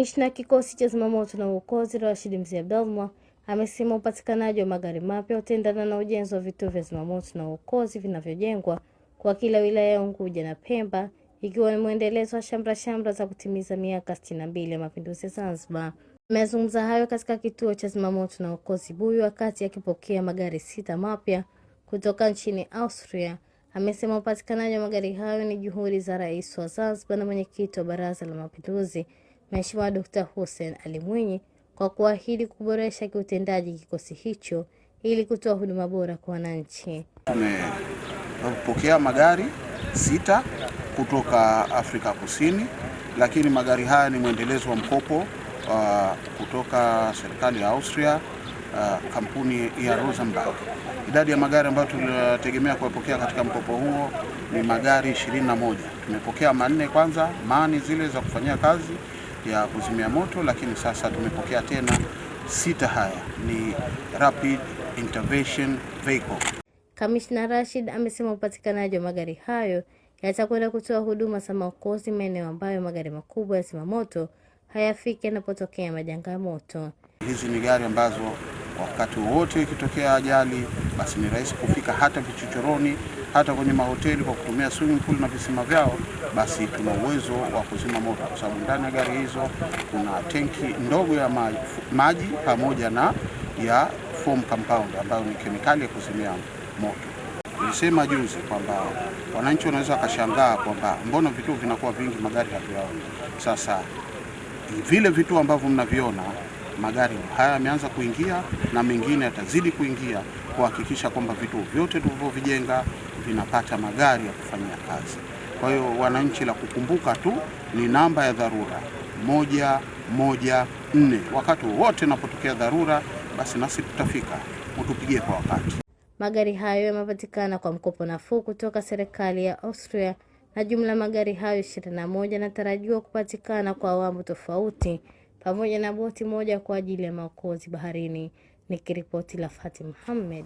Kamishna kikosi cha zimamoto na uokozi Rashid Mzee Abdallah amesema upatikanaji wa magari mapya utaendana na ujenzi wa vituo vya zimamoto na uokozi vinavyojengwa kwa kila wilaya ya Unguja na Pemba, ikiwa ni mwendelezo wa shamra za kutimiza miaka 62 ya mapinduzi ya Zanzibar. Amezungumza hayo katika kituo cha zimamoto na uokozi Buyu wakati akipokea magari 6 mapya kutoka nchini Austria. Amesema upatikanaji wa magari hayo ni juhudi za Rais wa Zanzibar na mwenyekiti wa Baraza la Mapinduzi Mheshimiwa Dr. Hussein Ali Mwinyi kwa kuahidi kuboresha kiutendaji kikosi hicho ili kutoa huduma bora kwa wananchi. Tumepokea magari 6 kutoka Afrika Kusini, lakini magari haya ni mwendelezo wa mkopo kutoka serikali ya Austria, kampuni ya Rosenberg. Idadi ya magari ambayo tunategemea kuwapokea katika mkopo huo ni magari 21. Tumepokea 4 kwanza, mani zile za kufanyia kazi ya kuzimia moto, lakini sasa tumepokea tena 6. Haya ni rapid intervention vehicle. Kamishna Rashid amesema upatikanaji wa magari hayo yatakwenda kutoa huduma za maokozi maeneo ambayo magari makubwa ya zimamoto hayafiki yanapotokea majanga ya moto. Hizi ni gari ambazo wakati wote ikitokea ajali basi ni rahisi kufika hata vichochoroni, hata kwenye mahoteli kwa kutumia swimming pool na visima vyao, basi tuna uwezo wa kuzima moto, kwa sababu ndani ya gari hizo kuna tenki ndogo ya maji pamoja na ya foam compound ambayo ni kemikali ya kuzimia moto. Nilisema juzi kwamba wananchi wanaweza wakashangaa kwamba mbona vituo vinakuwa vingi magari hatuyaoni. Sasa vile vituo ambavyo mnaviona magari haya yameanza kuingia na mengine yatazidi kuingia kuhakikisha kwamba vituo vyote tulivyovijenga vinapata magari ya kufanyia kazi. Kwa hiyo wananchi, la kukumbuka tu ni namba ya dharura 114. Wakati wote unapotokea dharura basi nasi tutafika, utupigie kwa wakati. Magari hayo yamepatikana kwa mkopo nafuu kutoka serikali ya Austria, na jumla magari hayo 21 yanatarajiwa kupatikana kwa awamu tofauti pamoja na boti moja kwa ajili ya maokozi baharini. Nikiripoti la Fatima Muhammad.